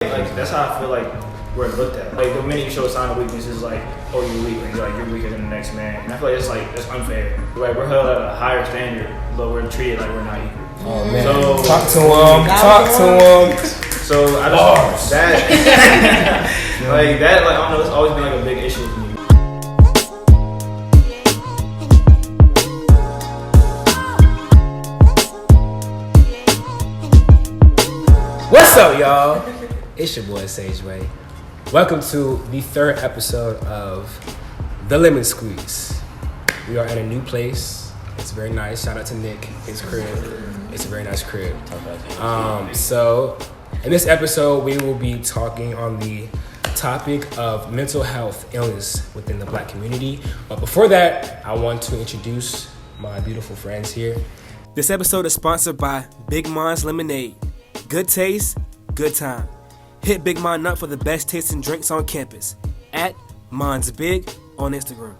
Like that's how I feel like we're looked at. Like the minute you show a sign of weakness, is like, oh, you're weak, and you're weaker than the next man. And I feel like it's unfair. Like we're held at a higher standard, but we're treated like we're not equal. Oh man, so, talk to him. So I just that like that, like I don't know, it's always been like a big issue for me. What's up, y'all? It's your boy Sage Ray. Welcome to the third episode of The Lemon Squeeze. We are in a new place. It's very nice. Shout out to Nick, his crib. It's a very nice crib. So in this episode, we will be talking on the topic of mental health illness within the Black community. But before that, I want to introduce my beautiful friends here. This episode is sponsored by b.millionz Lemonade. Good taste, good time. Hit Big Mon up for the best tasting drinks on campus. At MonsBig on Instagram.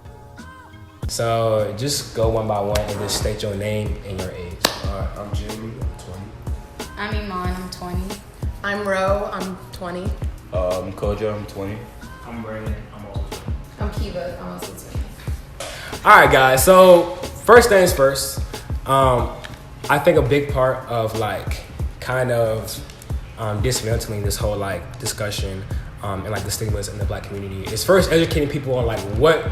So just go one by one and just state your name and your age. I'm Jimmy, I'm 20. I'm Iman, I'm 20. I'm Ro, I'm 20. I'm Kojo, I'm 20. I'm Brandon, I'm also 20. I'm Kiva, I'm also 20. Alright guys, so first things first. I think a big part of like kind of dismantling this whole like discussion and like the stigmas in the Black community is first educating people on like what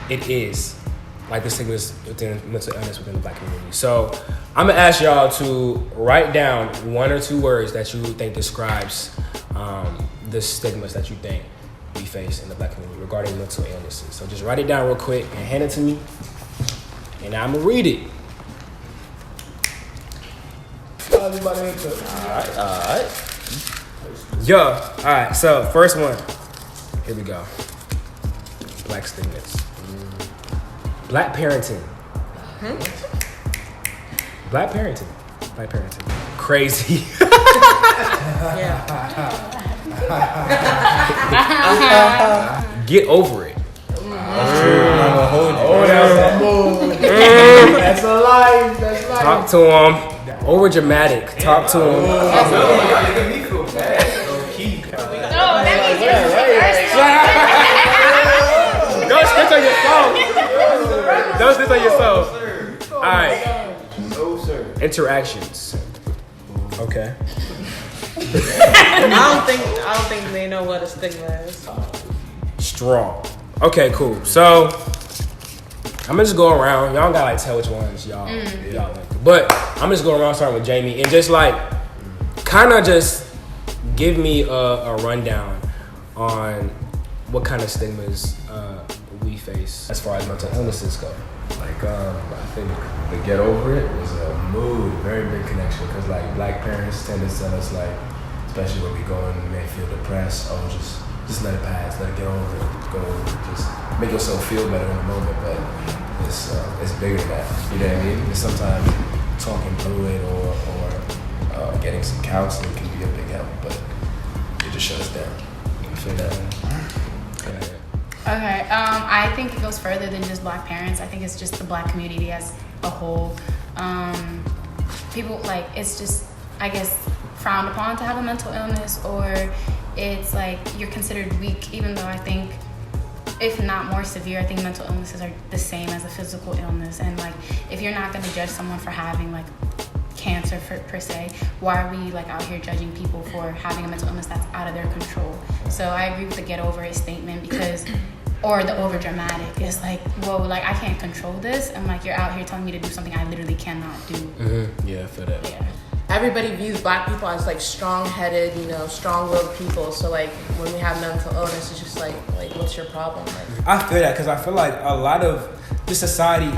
it is, like the stigmas within mental illness within the Black community. So I'm gonna ask y'all to write down one or two words that you think describes the stigmas that you think we face in the Black community regarding mental illnesses. So just write it down real quick and hand it to me, and I'm gonna read it. Alright. Alright, so first one. Here we go. Black stigmas. Black parenting. Black parenting. Crazy. Get over it. That's a lie. Talk to him. Over dramatic. Talk to him. Don't snitch on yourself. All right. No, sir. Interactions. Okay. I don't think they know what a stigma is. Strong. Okay, cool. So I'm gonna just go around. Y'all gotta like tell which ones y'all like. But I'm just going around starting with Jamie and just like kind of just give me a rundown on what kind of stigmas we face as far as mental illnesses go. Like, I think the get over it is a mood, very big connection. Because, like, Black parents tend to tell us, like, especially when we go and may feel depressed, oh, just let it pass, let it get over it, go over it, just make yourself feel better in the moment. But it's bigger than that, you know what I mean? And sometimes talking through it or getting some counseling can be a big help, but it just shuts down. You feel that? Okay, I think it goes further than just Black parents. I think it's just the Black community as a whole. People, like, it's just, I guess, frowned upon to have a mental illness, or it's like you're considered weak, even though I think, if not more severe, I think mental illnesses are the same as a physical illness. And like, if you're not going to judge someone for having like cancer per se, why are we like out here judging people for having a mental illness that's out of their control? So I agree with the get over it statement, because or the over dramatic. It's like, whoa, like I can't control this. I'm like, you're out here telling me to do something I literally cannot do. Mm-hmm. Yeah, I feel that. Yeah. Everybody views Black people as like strong-headed, strong-willed people. So like when we have mental illness, it's just like what's your problem? Like, I feel that because I feel like a lot of the society,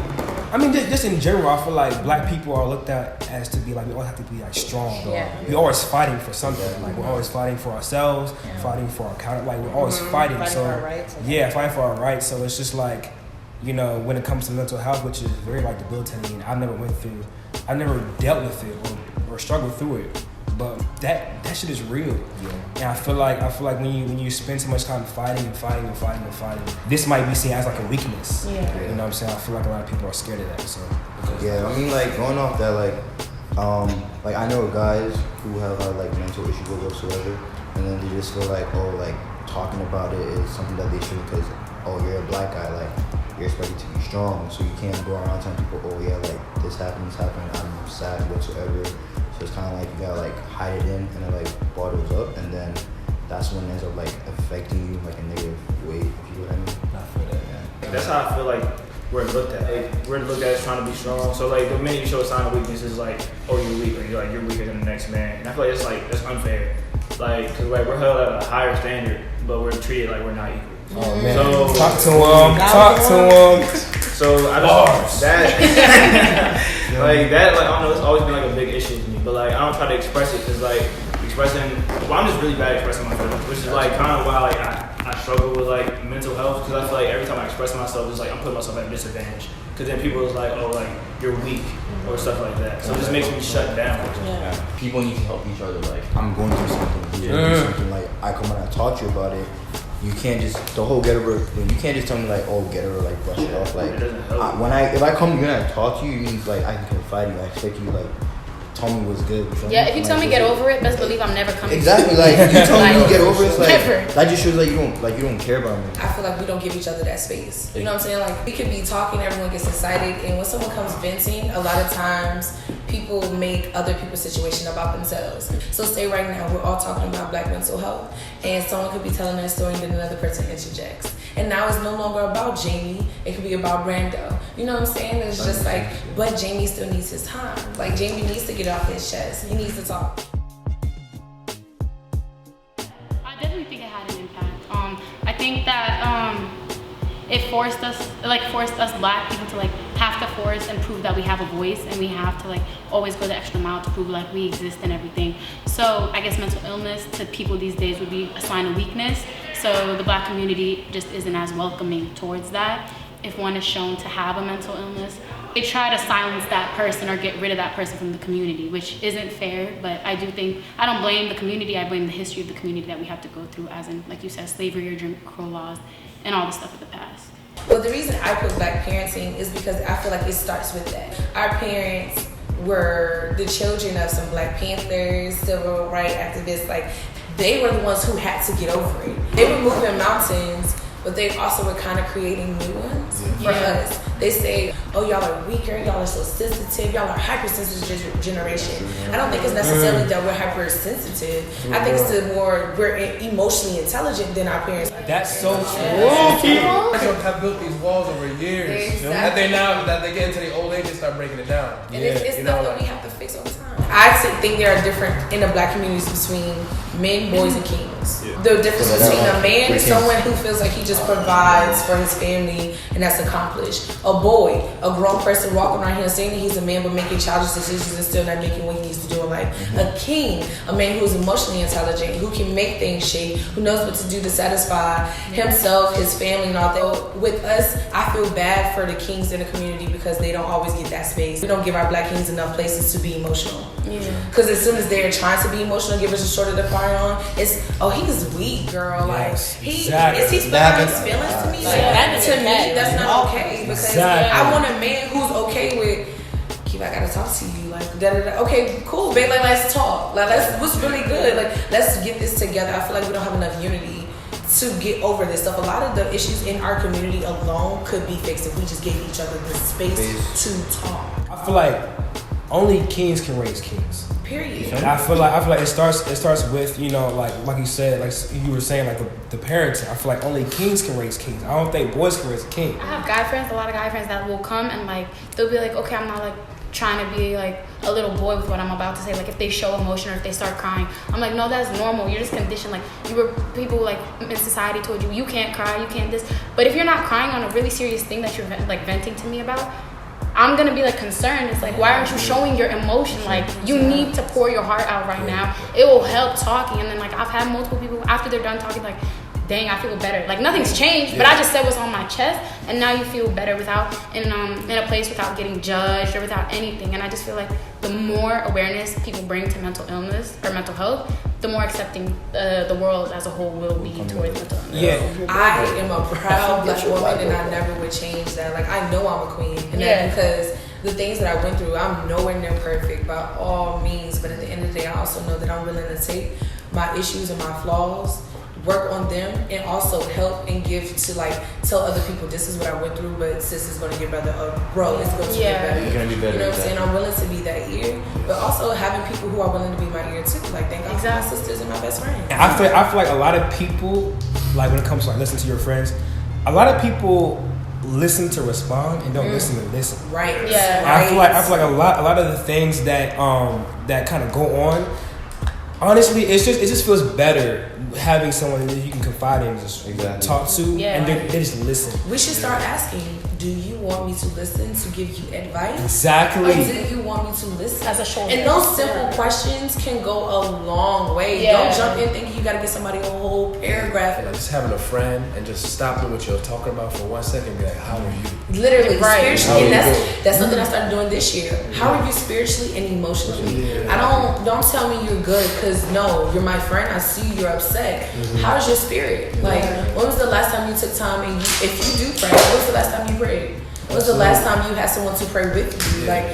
I mean, just in general, I feel like Black people are looked at as to be like, we always have to be like strong. Yeah. We're always fighting for something. Like we're always fighting for ourselves, fighting for our counter. Like we're always fighting. Fighting So for our rights. yeah, fighting for our rights. So it's just like, when it comes to mental health, which is very like debilitating. I've never dealt with it or struggled through it. But that shit is real. Yeah. And I feel like when you spend so much time fighting, this might be seen as like a weakness. Yeah. You know what I'm saying? I feel like a lot of people are scared of that. So yeah, I mean, like going off that, like I know guys who have had like mental issues or whatsoever, and then they just feel like, oh, like talking about it is something that they should, because oh, you're a black guy, like you're expected to be strong, so you can't go around telling people, oh yeah, like this happened, I'm sad whatsoever. So it's kind of like you gotta like hide it in, and it like bottles up, and then that's when it ends up like affecting you like a negative way, if you know what I mean. Not for that. Yeah. That's how I feel like we're looked at. Like, we're looked at as trying to be strong. So like the minute you show a sign of weakness, is like, oh, you're weak, or you're weaker than the next man. And I feel like it's unfair. Like, cause like we're held at a higher standard, but we're treated like we're not equal. Oh man, So, talk to him. So I just that like that, like I don't know, it's always been like a big issue to me. But like I don't try to express it, cause like I'm just really bad at expressing my feelings, which is like kind of why like I struggle with like mental health, because I feel like every time I express myself, it's like I'm putting myself at a disadvantage. Because then people is like, oh, like you're weak or stuff like that. So it just makes me shut down. Yeah. People need to help each other. Like I'm going through something. You're going through something. Like I come and I talk to you about it. You can't just the whole get over. You can't just tell me like, oh, get over, like brush it off. Like if I come to you and I talk to you, it means like I can confide in you. I expect you like tell me what's good. Yeah, if you tell me get over it, best believe I'm never coming. Exactly, like if you tell me you get over it, it's like never. that just shows like you don't care about me. I feel like we don't give each other that space. You know what I'm saying? Like we could be talking, everyone gets excited, and when someone comes venting, a lot of times people make other people's situation about themselves. So say right now we're all talking about black mental health, and someone could be telling their story and then another person interjects. And now it's no longer about Jamie, it could be about Brando. You know what I'm saying? It's just like, but Jamie still needs his time. Like Jamie needs to get off his chest. He needs to talk. I definitely think it had an impact. I think that it forced us black people to like have to force and prove that we have a voice, and we have to like always go the extra mile to prove like we exist and everything. So I guess mental illness to people these days would be a sign of weakness. So the black community just isn't as welcoming towards that. If one is shown to have a mental illness, they try to silence that person or get rid of that person from the community, which isn't fair. But I do think, I don't blame the community, I blame the history of the community that we have to go through, as in, like you said, slavery or Jim Crow laws and all the stuff of the past. Well, the reason I put black parenting is because I feel like it starts with that. Our parents were the children of some Black Panthers, civil rights activists. Like, they were the ones who had to get over it. They were moving mountains, but they also were kind of creating new ones for us. They say, oh, y'all are weaker, y'all are so sensitive, y'all are hypersensitive generation. I don't think it's necessarily that we're hypersensitive. I think it's the more we're emotionally intelligent than our parents. That's so true. People have built these walls over years. Exactly. That they get into the old age and start breaking it down. And it's stuff that we have to fix all the time. I think there are different in the black communities between men, boys, and kings. The difference between a man is someone who feels like he just provides for his family and that's accomplished. A boy, a grown person walking around here saying that he's a man but making childish decisions and still not making what he needs to do in life. A king, a man who is emotionally intelligent, who can make things shake, who knows what to do to satisfy himself, his family, and all that. With us, I feel bad for the kings in the community because they don't always get that space. We don't give our black kings enough places to be emotional. Because as soon as they're trying to be emotional, give us a shoulder to cry on, it's, oh, he's weak, girl. Yes, like, exactly. is he spilling his feelings to me? Like, to me, that's not okay. Because I want a man who's okay with, Keith, I gotta talk to you. Like, da-da-da. Okay, cool, babe. Like, let's talk. Like, what's really good. Like, let's get this together. I feel like we don't have enough unity to get over this stuff. A lot of the issues in our community alone could be fixed if we just gave each other the space to talk. I feel like only kings can raise kings. Period. And I feel like it starts with, you know, like you said, like you were saying, like the parenting. I feel like only kings can raise kings. I don't think boys can raise a king. I have a lot of guy friends that will come and like they'll be like, okay, I'm not like trying to be like a little boy with what I'm about to say. Like if they show emotion or if they start crying, I'm like, no, that's normal. You're just conditioned. Like people like in society told you can't cry, you can't this. But if you're not crying on a really serious thing that you're like venting to me about, I'm gonna be like concerned. It's like, why aren't you showing your emotion? Like you need to pour your heart out right now. It will help talking. And then like I've had multiple people after they're done talking like, dang, I feel better. Like nothing's changed, but I just said what's on my chest, and now you feel better without in a place without getting judged or without anything. And I just feel like the more awareness people bring to mental illness or mental health, the more accepting the world as a whole will be towards mental illness. Yeah, I am a proud black woman, and I never would change that. Like I know I'm a queen, and that's because the things that I went through, I'm nowhere near perfect by all means. But at the end of the day, I also know that I'm willing to take my issues and my flaws, work on them, and also help and give to like tell other people this is what I went through, but sis is gonna get better. Bro, it's going to get better. You're gonna be better. You know what I'm saying? I'm willing to be that ear, but also having people who are willing to be my ear too. Like thank God for my sisters and my best friends. And I feel like a lot of people, like when it comes to like listening to your friends, a lot of people listen to respond and don't listen to listen. Right. Yeah. Right. I feel like a lot of the things that that kind of go on. Honestly, it just feels better having someone that you can confide in and just talk to, and they just listen. We should start asking, do you want me to listen to give you advice? Exactly. Or do you want me to listen? As a shoulder. And those simple questions can go a long way. Yeah. Don't jump in thinking you got to get somebody a whole paragraph. Like just having a friend and just stopping what you're talking about for 1 second and be like, how are you? Literally, Right. spiritually. And that's something I started doing this year. How are you spiritually and emotionally? Don't tell me you're good, because no, you're my friend. I see you're upset. How's your spirit? Like, when was the last time you took time and if you do pray, when was the last time you prayed? When was the last time you had someone to pray with you? Like,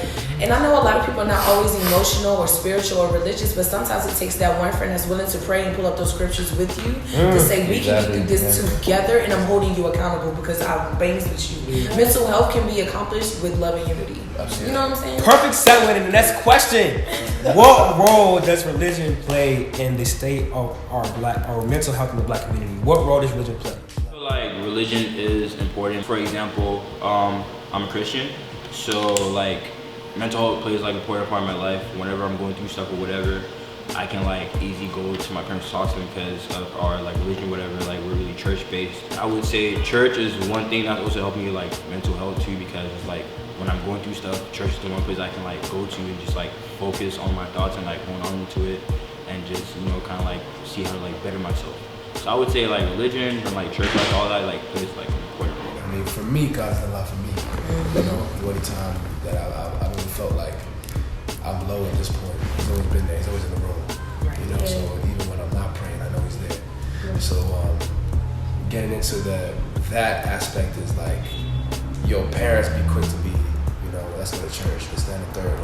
and I know a lot of people are not always emotional or spiritual or religious, but sometimes it takes that one friend that's willing to pray and pull up those scriptures with you to say, we can do this together, and I'm holding you accountable because I bangs with you. Mental health can be accomplished with love and unity. Absolutely. You know what I'm saying? Perfect segue to the next question. What role does religion play in the state of our mental health in the black community? What role does religion play? I feel like religion is important. For example, I'm a Christian, so like mental health plays like an important part of my life. Whenever I'm going through stuff or whatever, I can like easily go to my parents to talk to them because of our like religion, whatever. Like we're really church based. I would say church is one thing that's also helping me like mental health too, because it's like when I'm going through stuff, church is the one place I can like go to and just like focus on my thoughts and like hold on to it and just, you know, kind of like see how to like better myself. So I would say like religion and like church, like all that like plays like an important role. I mean, for me, God's done a lot for me. You know, the only time that I really felt like I'm low at this point, He's always been there. He's always in the room. You know, so even when I'm not praying, I know He's there. So getting into that aspect is like your parents be quick to be, you know, let's go to church, let's stand the third,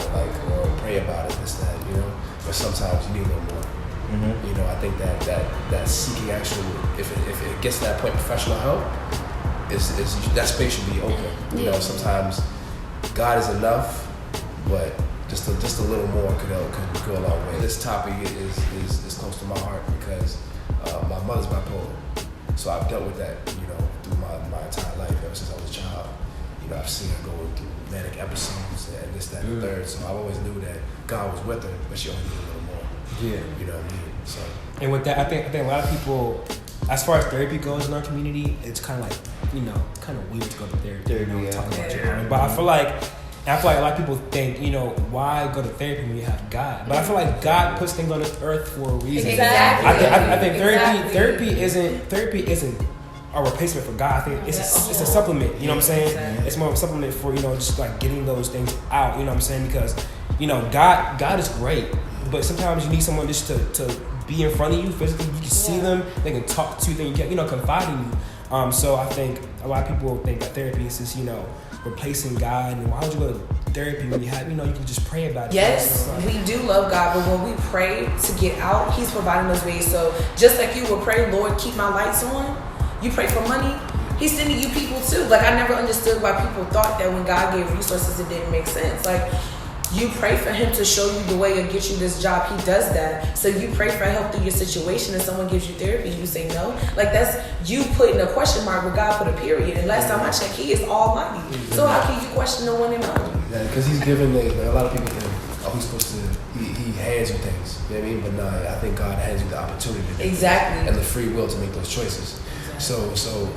or pray about it, this, that, you know. But sometimes you need a little more. You know, I think that seeking actual, if it gets to that point, professional help, is that space should be open. You know, sometimes God is enough, but just a little more could go a long way. This topic is close to my heart because my mother's bipolar, so I've dealt with that, you know, through my entire life ever since I was a child. You know, I've seen her go through manic episodes and this, that, and the third. So I always knew that God was with her, but she only needed a little more. Yeah. You know what I mean? So. And with that, I think a lot of people, as far as therapy goes in our community, it's kind of like, you know, kind of weird to go to therapy. You know, talk about your own. But I feel like a lot of people think, you know, why go to therapy when you have God? But I feel like God puts things on this earth for a reason. Exactly. I think therapy isn't a replacement for God. I think it's a supplement. You know what I'm saying? Exactly. It's more of a supplement for, you know, just like getting those things out. You know what I'm saying? Because, you know, God is great, but sometimes you need someone just to be in front of you physically. You can see them, they can talk to you, they can, you know, confide in you. So I think a lot of people think that therapy is just, you know, replacing God. And why would you go to therapy when you have, you know, you can just pray about it? Yes, we do love God, but when we pray to get out, He's providing those ways. So just like you will pray, Lord, keep my lights on, you pray for money, He's sending you people too. Like, I never understood why people thought that when God gave resources, it didn't make sense. Like, you pray for Him to show you the way and get you this job, He does that. So you pray for help through your situation and someone gives you therapy, you say no. Like, that's you putting a question mark where God put a period. And last time I checked, He is almighty. So how can you question the one and only? Yeah, because He's given a lot of people think, oh, He's supposed to, He hands you things. You know what I mean? But no, I think God hands you the opportunity to do Exactly. and the free will to make those choices. So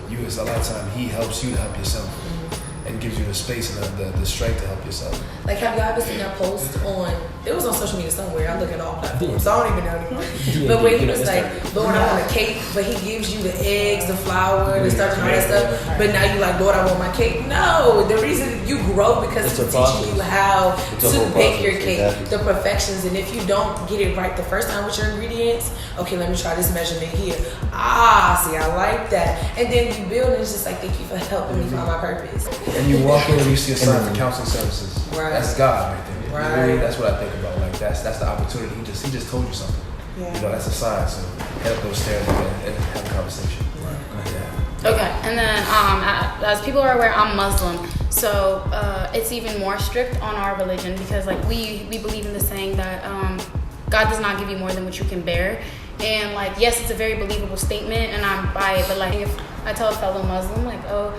you, it's a lot of time He helps you to help yourself. And gives you the space and the strength to help yourself. Like, have y'all ever seen that post on, it was on social media somewhere, I look at all platforms, so I don't even know anymore. But when he was like, Lord, I want a cake, but He gives you the eggs, the flour, the starch and all that stuff, but now you like, Lord, I want my cake. No, the reason you grow because He's teaching you how to bake your cake, the perfections, and if you don't get it right the first time with your ingredients, okay, let me try this measurement here. See, I like that. And then you build, and it's just like, thank you for helping me find my purpose. And you walk in and you see a sign for counseling services. Right. That's God right there. Right. You know, that's what I think about. Like that's the opportunity. He just told you something. that's a sign. So head up those stairs and have a conversation. Okay, and then as people are aware, I'm Muslim, so it's even more strict on our religion because like we believe in the saying that God does not give you more than what you can bear, and like yes, it's a very believable statement, and I'm by it. But like if I tell a fellow Muslim like, oh,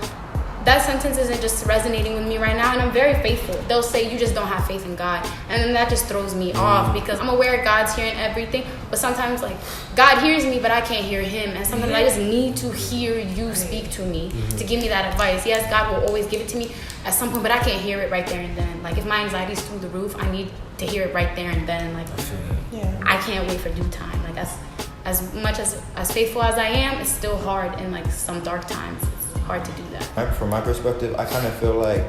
that sentence isn't just resonating with me right now, and I'm very faithful. They'll say you just don't have faith in God, and then that just throws me off because I'm aware God's hearing everything, but sometimes like God hears me, but I can't hear Him, and sometimes I just need to hear you speak to me to give me that advice. Yes, God will always give it to me at some point, but I can't hear it right there and then. Like if my anxiety is through the roof, I need to hear it right there and then. Like I can't wait for due time. Like as much as faithful as I am, it's still hard in like some dark times. Hard to do that. From my perspective, I kind of feel like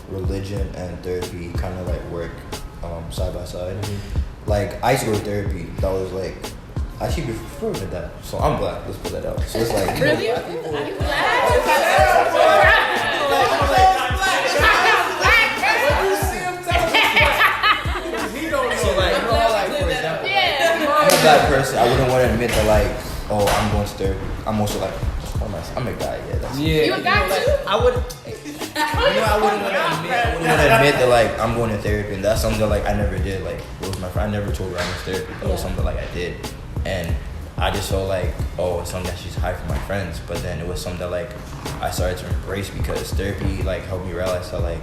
religion and therapy kind of like work side by side. Like I used to go to therapy. That was like actually before I did that. So I'm black. Let's put that out. So it's like really? Black people. Are you black? So like, you know how like for example, I'm a black person. I wouldn't want to admit that like, oh, I'm going to therapy. I'm also like, I'm a guy. You a guy too? I wouldn't want to admit that like I'm going to therapy, and that's something that like I never did. Like it was my friend. I never told her I was therapy. That was something like I did, and I just felt like, oh, it's something that she's hide from my friends. But then it was something that like I started to embrace because therapy like helped me realize that like,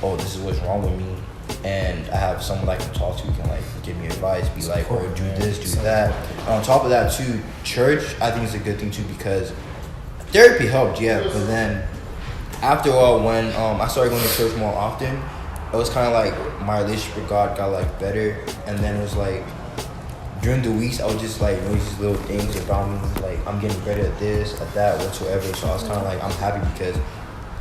oh, this is what's wrong with me, and I have someone that I can talk to who can like give me advice, be like, oh, do this, do that. And on top of that too, church I think is a good thing too because therapy helped, but then after a while when I started going to church more often, it was kind of like my relationship with God got like better, and then it was like during the weeks I would just like notice these little things about me, like I'm getting better at this, at that, whatsoever. So I was kind of like, I'm happy because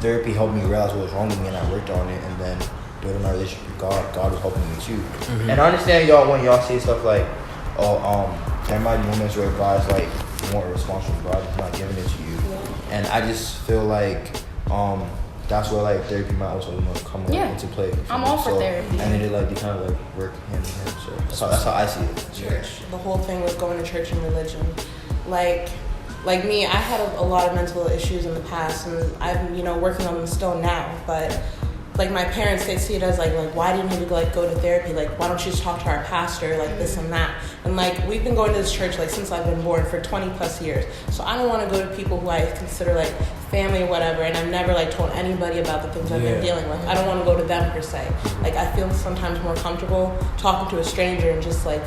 therapy helped me realize what was wrong with me, and I worked on it, and then building my relationship with God was helping me too. And I understand y'all when y'all say stuff like, oh, there might be moments where God's like more responsible, God's not giving it to you. And I just feel like that's where like therapy might also come into play. I'm all for therapy. And then they kind of like work hand in hand. So that's how I see it. Church. The whole thing with going to church and religion, like me, I had a lot of mental issues in the past, and I'm working on them still now. But like my parents, they see it as like why do you need to like go to therapy? Like why don't you just talk to our pastor? Like this and that. And like we've been going to this church like since I've been born for 20 plus years. So I don't want to go to people who I consider like family or whatever, and I've never like told anybody about the things I've been dealing with. I don't want to go to them per se. Like I feel sometimes more comfortable talking to a stranger and just like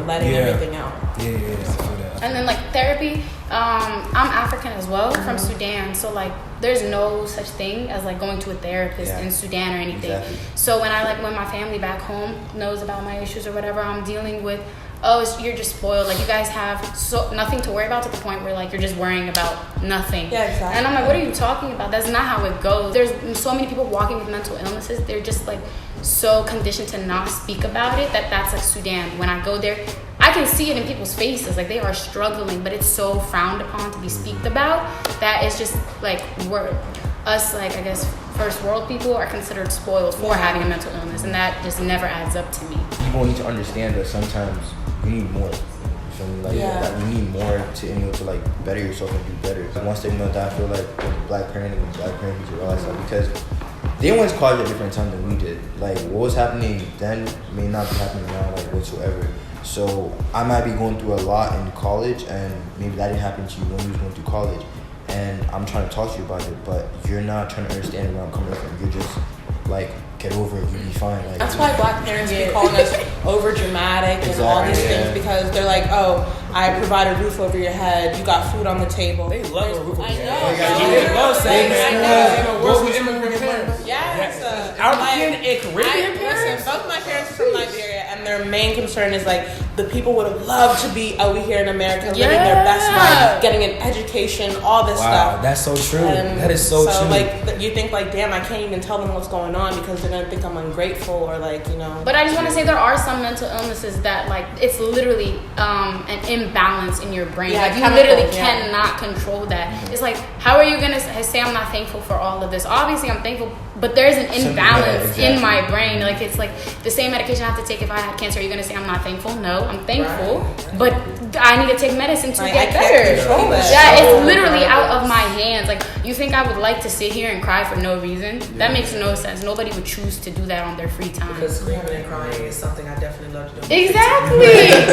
letting everything out. And then like therapy, I'm African as well, from Sudan, so like there's no such thing as like going to a therapist in Sudan or anything. So when my family back home knows about my issues or whatever I'm dealing with, you're just spoiled. Like you guys have nothing to worry about to the point where like you're just worrying about nothing. Yeah, exactly. And I'm like, what are you talking about? That's not how it goes. There's so many people walking with mental illnesses. They're just like so conditioned to not speak about it that's like Sudan. When I go there, I can see it in people's faces. Like they are struggling, but it's so frowned upon to be speaked about that it's just like us, like I guess first world people are considered spoiled for having a mental illness, and that just never adds up to me. People need to understand that sometimes you need more. You feel me? Like that you need more to like better yourself and do better. Like, once they know that, I feel like with black parenting need to realize that because they went to college at a different time than we did. Like what was happening then may not be happening now, like whatsoever. So I might be going through a lot in college, and maybe that didn't happen to you when you was going through college. And I'm trying to talk to you about it, but you're not trying to understand where I'm coming from. You're just like, get over it, you'll be fine. Like, that's why black parents be calling us over dramatic and all these things, because they're like, oh, I provide a roof over your head, you got food on the table. They love a roof over your head. They love saying that. Work with immigrant parents. African and Caribbean parents? Listen, both my parents are from Liberia, and their main concern is like the people would have loved to be over here in America, living their best life, getting an education, all this stuff. Wow, that's so true. That is so true. Like you think like, damn, I can't even tell them what's going on because they're gonna think I'm ungrateful or like, you know. But I just want to say there are some mental illnesses that like it's literally an imbalance in your brain. Yeah, like you chemical, literally cannot control that. It's like, how are you gonna say I'm not thankful for all of this? Obviously I'm thankful, but there's an imbalance in my brain. Like it's like the same medication I have to take if I had cancer. Are you gonna say I'm not thankful? No, I'm thankful, but I need to take medicine to get better. It's literally out of my hands. Like, you think I would like to sit here and cry for no reason? That makes no sense. Nobody would choose to do that on their free time. Because screaming and crying is something I definitely love to do. Exactly.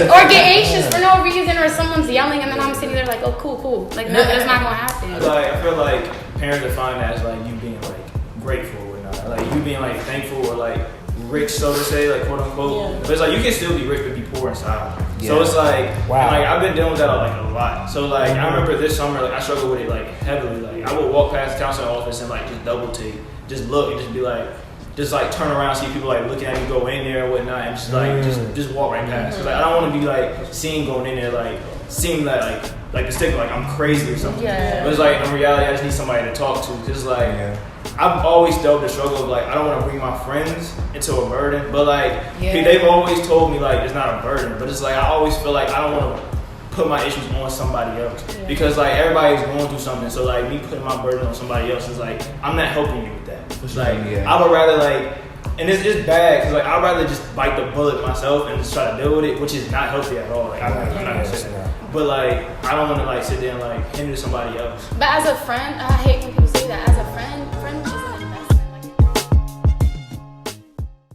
Or get anxious for no reason, or someone's yelling and then I'm sitting there like, oh, cool. Like, no, that's not gonna happen. Like, I feel like parents define that as like you being like grateful or not, like you being like thankful or like rich, so to say, like quote unquote. But it's like you can still be rich but be poor inside. So it's like, and, like I've been dealing with that like a lot. So like I remember this summer, like I struggled with it like heavily. Like I would walk past the counseling office and like just double take, just look and just be like, just like turn around, see people like looking at me go in there or whatnot, and just like just walk right past. Cause like I don't want to be like seen going in there like seeing that like the stigma like I'm crazy or something. But it's like in reality I just need somebody to talk to. Cause like I've always dealt with the struggle of like I don't want to bring my friends into a burden, but like they've always told me like it's not a burden, but it's like I always feel like I don't want to put my issues on somebody else because like everybody's going through something. So like me putting my burden on somebody else is like I'm not helping you with that. It's like I would rather like, and it's bad because like I'd rather just bite the bullet myself and just try to deal with it, which is not healthy at all. Like I'm not gonna say that. But like I don't want to like sit there and like hinder somebody else. But as a friend, I hate when people say that. As a friend,